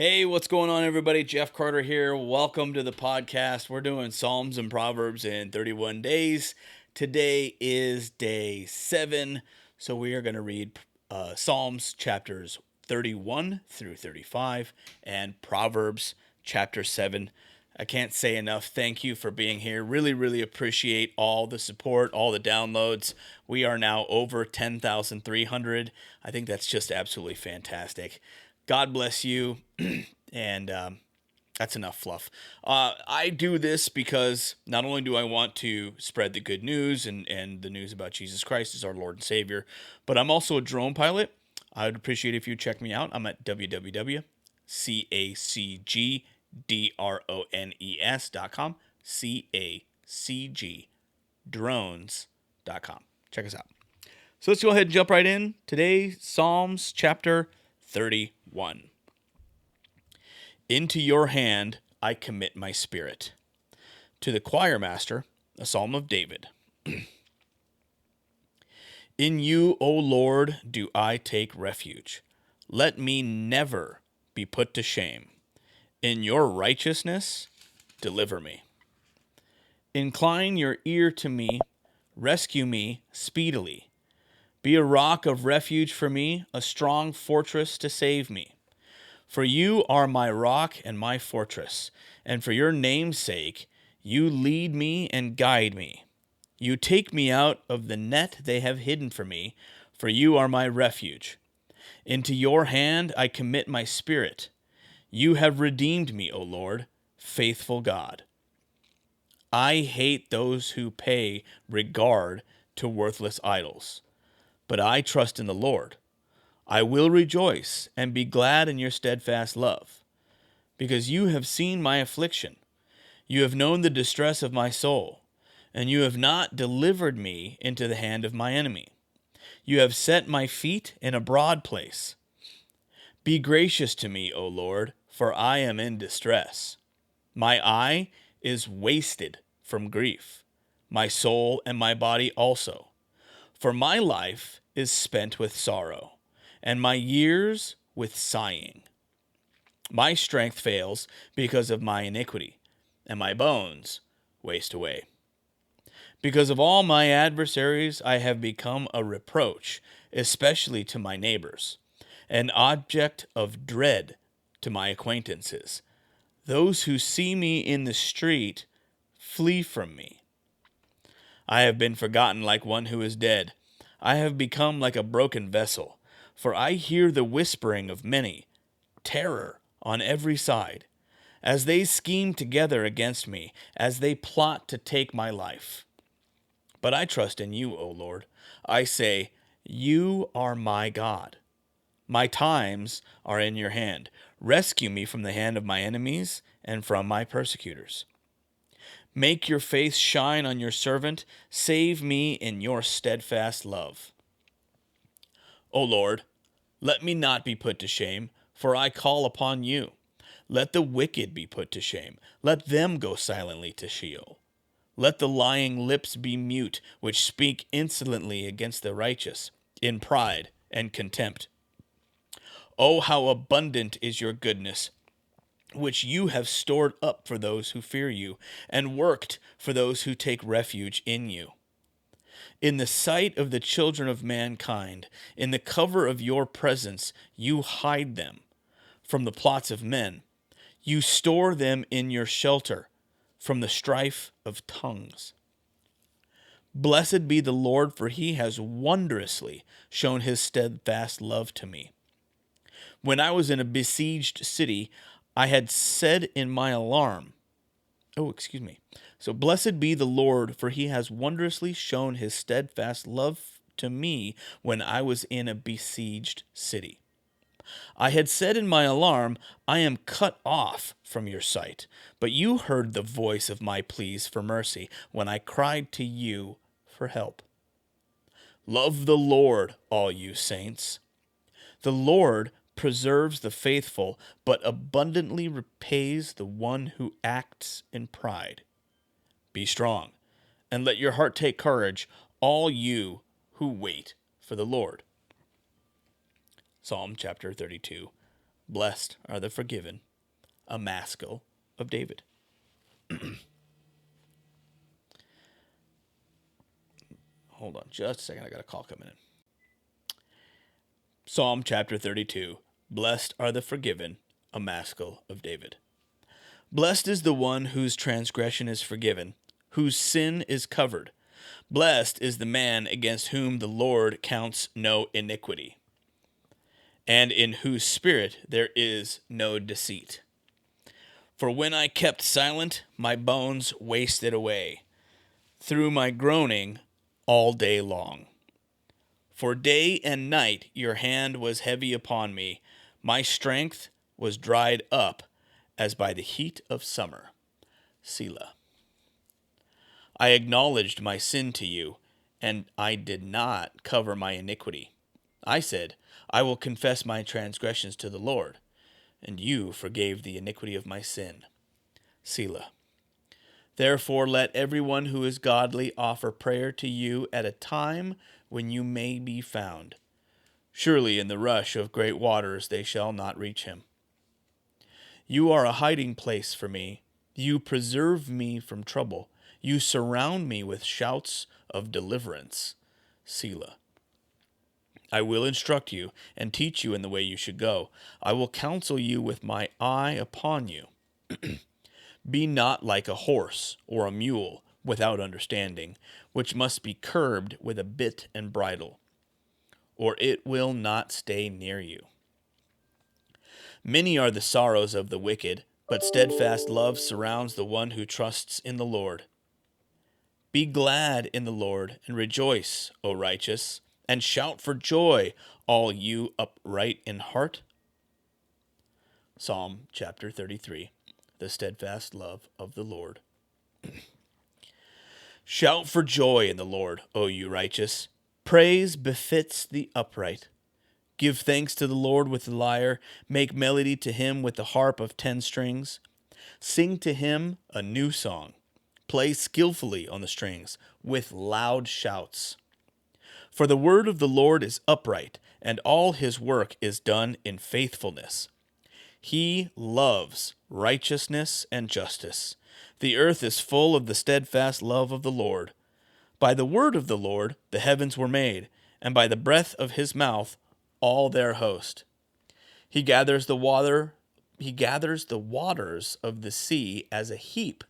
Hey, what's going on, everybody? Jeff Carter here. Welcome to the podcast. We're doing Psalms and Proverbs in 31 days. Today is day 7, so we are going to read Psalms chapters 31 through 35 and Proverbs chapter 7. I can't say enough. Thank you for being here. Really appreciate all the support, all the downloads. We are now over 10,300. I think that's just absolutely fantastic. God bless you. and That's enough fluff. I do this because not only do I want to spread the good news and the news about Jesus Christ as our Lord and Savior, but I'm also a drone pilot. I would appreciate if you check me out. I'm at www.cacgdrones.com. cacgdrones.com. Check us out. So let's go ahead and jump right in. Today, Psalms chapter 31. Into your hand I commit my spirit. To the choir master, a psalm of David. In you, O Lord, do I take refuge. Let me never be put to shame. In your righteousness, deliver me. Incline your ear to me, rescue me speedily. Be a rock of refuge for me, a strong fortress to save me. For you are my rock and my fortress, and for your name's sake, you lead me and guide me. You take me out of the net they have hidden for me, for you are my refuge. Into your hand I commit my spirit. You have redeemed me, O Lord, faithful God. I hate those who pay regard to worthless idols, but I trust in the Lord. I will rejoice and be glad in your steadfast love, because you have seen my affliction. You have known the distress of my soul, and you have not delivered me into the hand of my enemy. You have set my feet in a broad place. Be gracious to me, O Lord, for I am in distress. My eye is wasted from grief, my soul and my body also. For my life is spent with sorrow, and my years with sighing. My strength fails because of my iniquity, and my bones waste away. Because of all my adversaries, I have become a reproach, especially to my neighbors, an object of dread to my acquaintances. Those who see me in the street flee from me. I have been forgotten like one who is dead. I have become like a broken vessel. For I hear the whispering of many, terror on every side, as they scheme together against me, as they plot to take my life. But I trust in you, O Lord. I say, you are my God. My times are in your hand. Rescue me from the hand of my enemies and from my persecutors. Make your face shine on your servant. Save me in your steadfast love. O Lord, let me not be put to shame, for I call upon you. Let the wicked be put to shame. Let them go silently to Sheol. Let the lying lips be mute, which speak insolently against the righteous, in pride and contempt. Oh, how abundant is your goodness, which you have stored up for those who fear you, and worked for those who take refuge in you. In the sight of the children of mankind, in the cover of your presence, you hide them from the plots of men. You store them in your shelter from the strife of tongues. Blessed be the Lord, for he has wondrously shown his steadfast love to me. When I was in a besieged city, I had said in my alarm, So blessed be the Lord, for he has wondrously shown his steadfast love to me when I was in a besieged city. I had said in my alarm, I am cut off from your sight. But you heard the voice of my pleas for mercy when I cried to you for help. Love the Lord, all you saints. The Lord preserves the faithful, but abundantly repays the one who acts in pride. Be strong, and let your heart take courage, all you who wait for the Lord. Psalm chapter 32, Blessed are the forgiven, a maskil of David. Hold on just a second. I got a call coming in. Psalm chapter 32. Blessed are the forgiven, a maskil of David. Blessed is the one whose transgression is forgiven, whose sin is covered. Blessed is the man against whom the Lord counts no iniquity, and in whose spirit there is no deceit. For when I kept silent, my bones wasted away through my groaning all day long. For day and night your hand was heavy upon me. My strength was dried up as by the heat of summer. Selah. I acknowledged my sin to you, and I did not cover my iniquity. I said, I will confess my transgressions to the Lord, and you forgave the iniquity of my sin. Selah. Therefore let everyone who is godly offer prayer to you at a time when you may be found. Surely in the rush of great waters they shall not reach him. You are a hiding place for me. You preserve me from trouble. You surround me with shouts of deliverance. Selah. I will instruct you and teach you in the way you should go. I will counsel you with my eye upon you. Be not like a horse or a mule without understanding, which must be curbed with a bit and bridle, or it will not stay near you. Many are the sorrows of the wicked, but steadfast love surrounds the one who trusts in the Lord. Be glad in the Lord and rejoice, O righteous, and shout for joy, all you upright in heart. Psalm chapter 33. The steadfast love of the Lord. Shout for joy in the Lord, O you righteous. Praise befits the upright. Give thanks to the Lord with the lyre. Make melody to him with the harp of 10 strings. Sing to him a new song. Play skillfully on the strings with loud shouts. For the word of the Lord is upright, and all his work is done in faithfulness. He loves righteousness and justice. The earth is full of the steadfast love of the Lord. By the word of the Lord the heavens were made, and by the breath of his mouth all their host. He gathers the waters of the sea as a heap.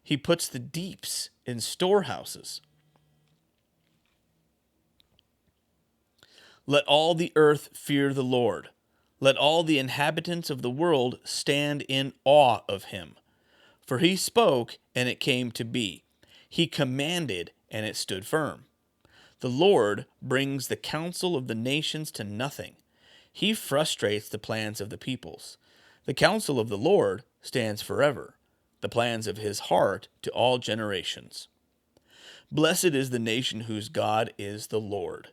He puts the deeps in storehouses. Let all the earth fear the Lord. Let all the inhabitants of the world stand in awe of him. For he spoke, and it came to be. He commanded, and it stood firm. The Lord brings the counsel of the nations to nothing. He frustrates the plans of the peoples. The counsel of the Lord stands forever, the plans of his heart to all generations. Blessed is the nation whose God is the Lord,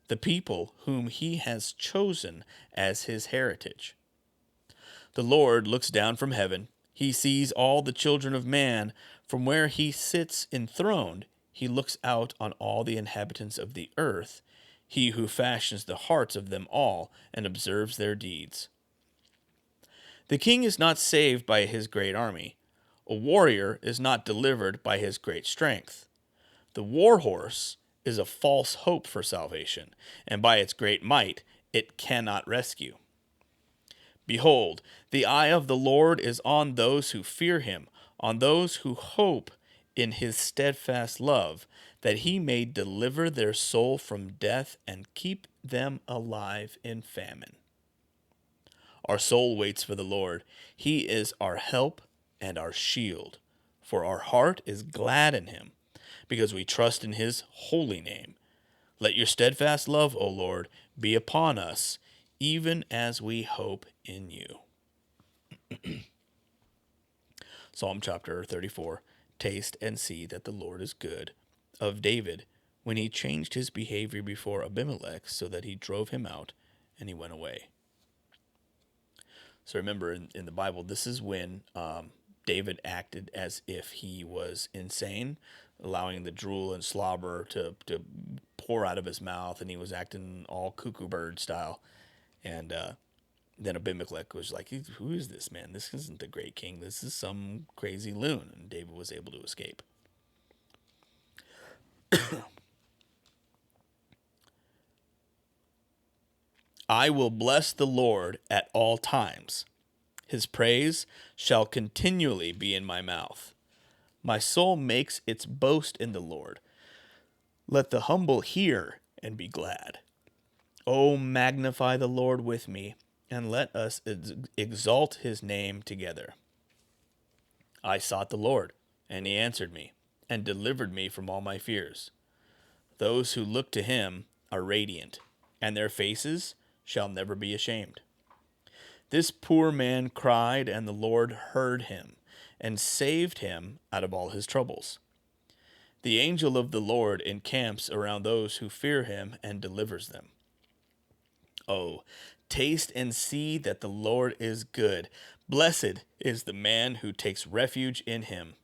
the people whom he has chosen as his heritage. The Lord looks down from heaven. He sees all the children of man. From where he sits enthroned, he looks out on all the inhabitants of the earth, he who fashions the hearts of them all and observes their deeds. The king is not saved by his great army. A warrior is not delivered by his great strength. The war horse is a false hope for salvation, and by its great might it cannot rescue. Behold, the eye of the Lord is on those who fear him, on those who hope in his steadfast love, that he may deliver their soul from death and keep them alive in famine. Our soul waits for the Lord. He is our help and our shield, for our heart is glad in him, because we trust in his holy name. Let your steadfast love, O Lord, be upon us, even as we hope in you. Psalm chapter 34. Taste and see that the Lord is good. Of David, when he changed his behavior before Abimelech, so that he drove him out, and he went away. So remember, in the Bible, this is when David acted as if he was insane, allowing the drool and slobber to pour out of his mouth, and he was acting all cuckoo bird style. And Then Abimelech was like, who is this man? This isn't the great king. This is some crazy loon. And David was able to escape. I will bless the Lord at all times. His praise shall continually be in my mouth. My soul makes its boast in the Lord. Let the humble hear and be glad. O magnify the Lord with me, and let us exalt his name together. I sought the Lord, and he answered me, and delivered me from all my fears. Those who look to him are radiant, and their faces shall never be ashamed. This poor man cried, and the Lord heard him, and saved him out of all his troubles. The angel of the Lord encamps around those who fear him and delivers them. Oh, taste and see that the Lord is good. Blessed is the man who takes refuge in him.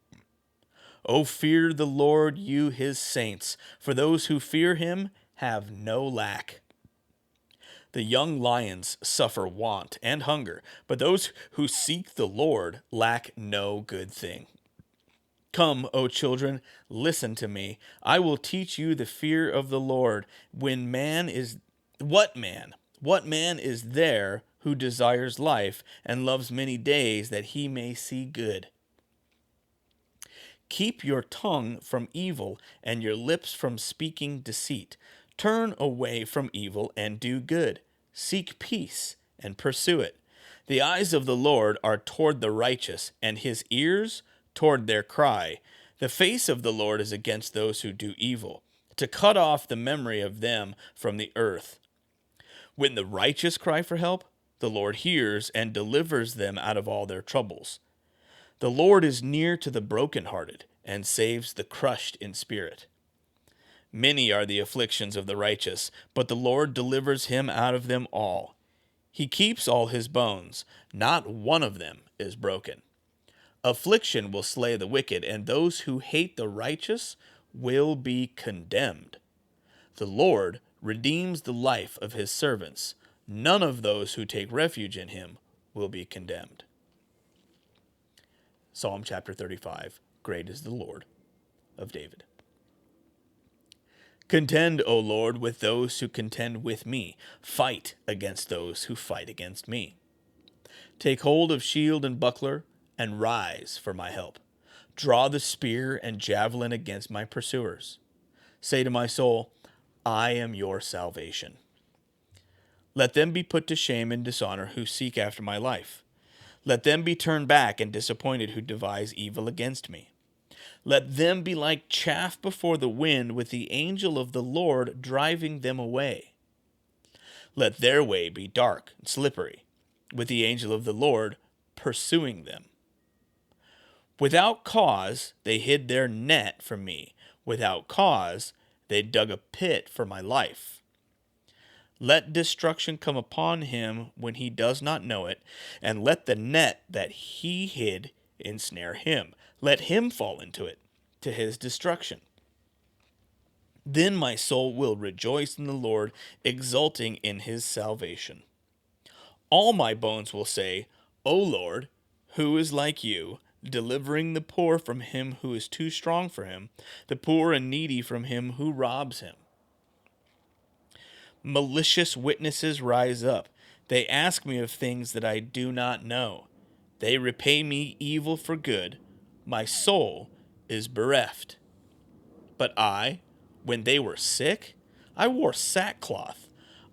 Oh, fear the Lord, you his saints, for those who fear him have no lack. The young lions suffer want and hunger, but those who seek the Lord lack no good thing. Come, O children, listen to me. I will teach you the fear of the Lord. What man? What man is there who desires life and loves many days that he may see good? Keep your tongue from evil and your lips from speaking deceit. Turn away from evil and do good. Seek peace and pursue it. The eyes of the Lord are toward the righteous, and his ears toward their cry. The face of the Lord is against those who do evil, to cut off the memory of them from the earth. When the righteous cry for help, the Lord hears and delivers them out of all their troubles. The Lord is near to the brokenhearted and saves the crushed in spirit. Many are the afflictions of the righteous, but the Lord delivers him out of them all. He keeps all his bones, not one of them is broken. Affliction will slay the wicked, and those who hate the righteous will be condemned. The Lord redeems the life of his servants. None of those who take refuge in him will be condemned. Psalm chapter 35. Great is the Lord, of David. Contend, O Lord, with those who contend with me. Fight against those who fight against me. Take hold of shield and buckler, and rise for my help. Draw the spear and javelin against my pursuers. Say to my soul, I am your salvation. Let them be put to shame and dishonor who seek after my life. Let them be turned back and disappointed who devise evil against me. Let them be like chaff before the wind, with the angel of the Lord driving them away. Let their way be dark and slippery, with the angel of the Lord pursuing them. Without cause they hid their net from me. Without cause they dug a pit for my life. Let destruction come upon him when he does not know it, and let the net that he hid ensnare him. Let him fall into it, to his destruction. Then my soul will rejoice in the Lord, exulting in his salvation. All my bones will say, O Lord, who is like you, delivering the poor from him who is too strong for him, the poor and needy from him who robs him. Malicious witnesses rise up. They ask me of things that I do not know. They repay me evil for good. My soul is bereft. But I, when they were sick, I wore sackcloth.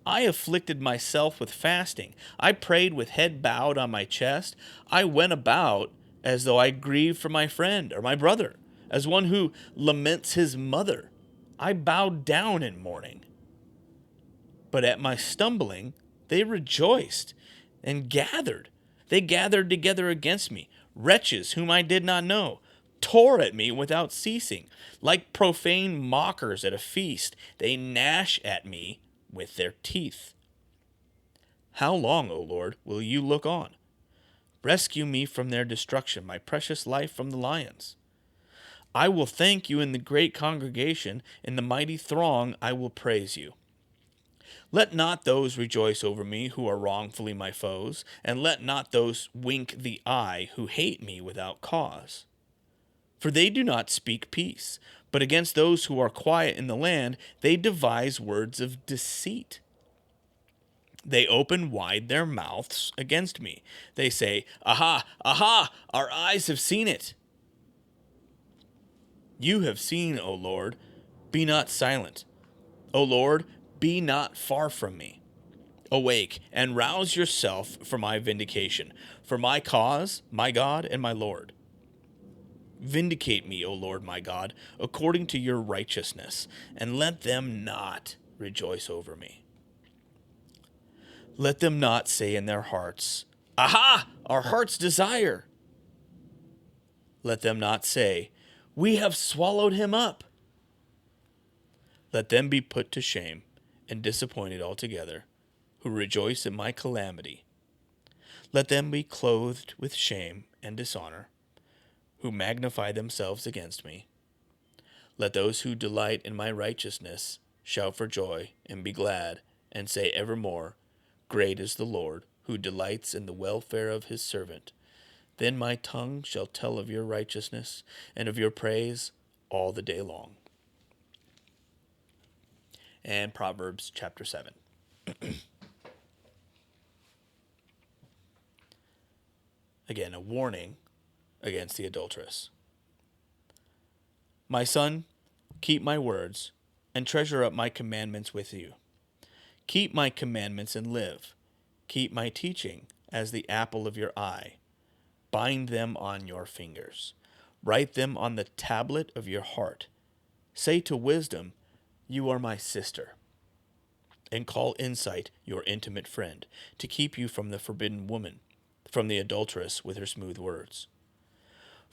I afflicted myself with fasting. I prayed with head bowed on my chest. I went about as though I grieved for my friend or my brother, as one who laments his mother. I bowed down in mourning. But at my stumbling, they rejoiced and gathered. They gathered together against me, wretches whom I did not know, tore at me without ceasing. Like profane mockers at a feast, they gnash at me with their teeth. How long, O Lord, will you look on? Rescue me from their destruction, my precious life from the lions. I will thank you in the great congregation. In the mighty throng I will praise you. Let not those rejoice over me who are wrongfully my foes, and let not those wink the eye who hate me without cause. For they do not speak peace, but against those who are quiet in the land they devise words of deceit. They open wide their mouths against me. They say, Aha, aha, our eyes have seen it. You have seen, O Lord, be not silent. O Lord, be not far from me. Awake and rouse yourself for my vindication, for my cause, my God and my Lord. Vindicate me, O Lord my God, according to your righteousness, and let them not rejoice over me. Let them not say in their hearts, Aha, our heart's desire. Let them not say, We have swallowed him up. Let them be put to shame and disappointed altogether, who rejoice in my calamity. Let them be clothed with shame and dishonor, who magnify themselves against me. Let those who delight in my righteousness shout for joy and be glad, and say evermore, Great is the Lord, who delights in the welfare of his servant. Then my tongue shall tell of your righteousness and of your praise all the day long. And Proverbs chapter 7. Again, a warning against the adulteress. My son, keep my words and treasure up my commandments with you. Keep my commandments and live. Keep my teaching as the apple of your eye. Bind them on your fingers. Write them on the tablet of your heart. Say to wisdom, You are my sister. And call insight your intimate friend, to keep you from the forbidden woman, from the adulteress with her smooth words.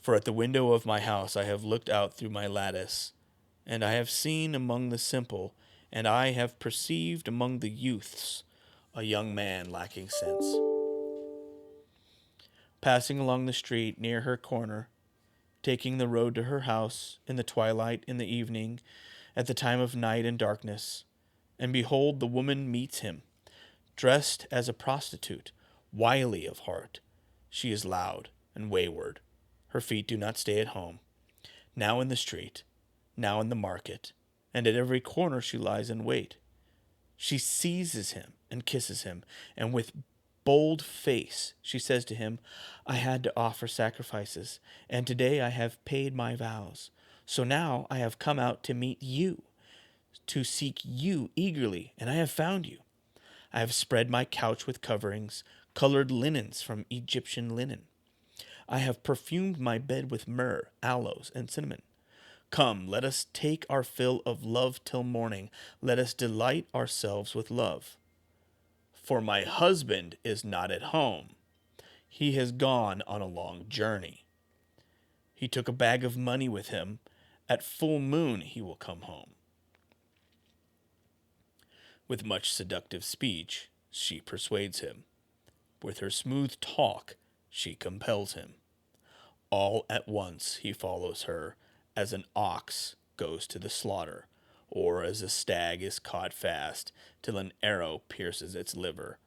For at the window of my house I have looked out through my lattice, and I have seen among the simple, and I have perceived among the youths a young man lacking sense. Passing along the street near her corner, taking the road to her house in the twilight, in the evening, at the time of night and darkness, and behold, the woman meets him, dressed as a prostitute, wily of heart. She is loud and wayward. Her feet do not stay at home. Now in the street, now in the market, and at every corner she lies in wait. She seizes him and kisses him, and with bold face she says to him, I had to offer sacrifices, and today I have paid my vows. So now I have come out to meet you, to seek you eagerly, and I have found you. I have spread my couch with coverings, colored linens from Egyptian linen. I have perfumed my bed with myrrh, aloes, and cinnamon. Come, let us take our fill of love till morning. Let us delight ourselves with love. For my husband is not at home. He has gone on a long journey. He took a bag of money with him. At full moon he will come home. With much seductive speech, she persuades him. With her smooth talk, she compels him. All at once he follows her, as an ox goes to the slaughter, or as a stag is caught fast, till an arrow pierces its liver.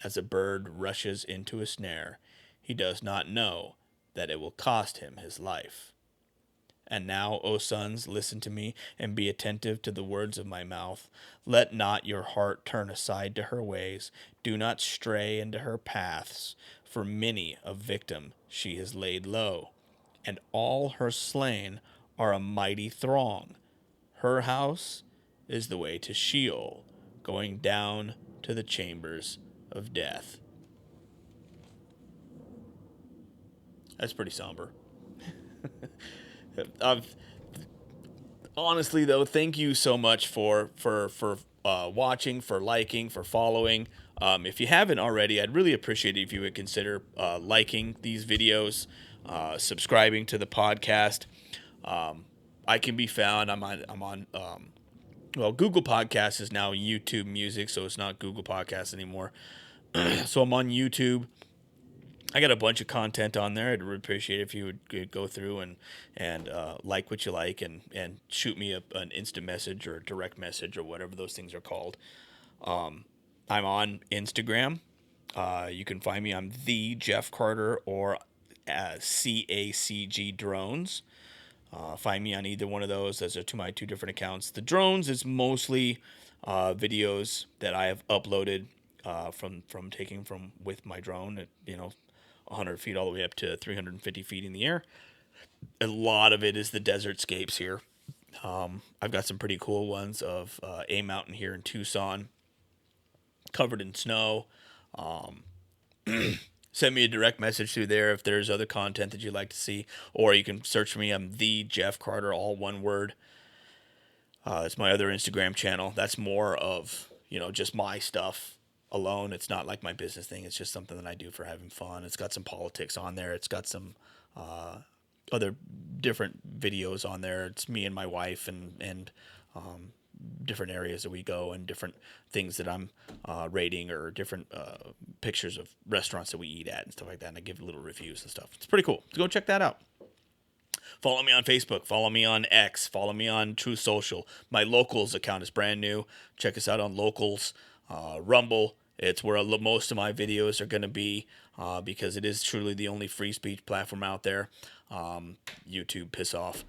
As a bird rushes into a snare, he does not know that it will cost him his life. And now, O sons, listen to me, and be attentive to the words of my mouth. Let not your heart turn aside to her ways. Do not stray into her paths, for many a victim she has laid low, and all her slain are a mighty throng. Her house is the way to Sheol, going down to the chambers of death. That's pretty somber. Honestly, though, thank you so much for watching, for liking, for following. If you haven't already, I'd really appreciate it if you would consider liking these videos, subscribing to the podcast. I can be found. I'm on. Well, Google Podcasts is now YouTube Music, so it's not Google Podcasts anymore. So I'm on YouTube. I got a bunch of content on there. I'd really appreciate it if you would go through and like what you like and shoot me an instant message or a direct message or whatever those things are called. I'm on Instagram. You can find me on the Jeff Carter or CACG Drones. Find me on either one of those. Those are my two different accounts. The drones is mostly videos that I have uploaded from taking from with my drone at 100 feet all the way up to 350 feet in the air. A lot of it is the desert scapes here. I've got some pretty cool ones of a mountain here in Tucson, covered in snow. Send me a direct message through there if there's other content that you'd like to see, or you can search for me. I'm the Jeff Carter, all one word. It's my other Instagram channel. That's more of just my stuff alone. It's not like my business thing. It's just something that I do for having fun. It's got some politics on there. It's got some other different videos on there. It's me and my wife and different areas that we go and different things that I'm rating, or different pictures of restaurants that we eat at and stuff like that. And I give little reviews and stuff. It's pretty cool. So go check that out. Follow me on Facebook. Follow me on X. Follow me on True Social. My Locals account is brand new. Check us out on Locals. Rumble. It's where most of my videos are going to be, because it is truly the only free speech platform out there. YouTube, piss off.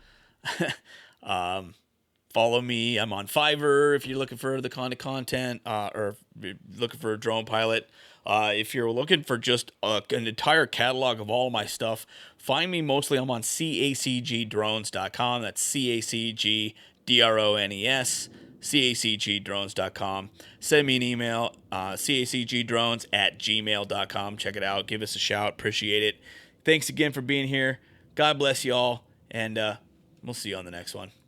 Follow me. I'm on Fiverr if you're looking for the kind of content, or if you're looking for a drone pilot. If you're looking for just an entire catalog of all of my stuff, find me mostly. I'm on cacgdrones.com. That's CACGDRONES, cacgdrones.com. Send me an email, cacgdrones@gmail.com. Check it out. Give us a shout. Appreciate it. Thanks again for being here. God bless you all, and we'll see you on the next one.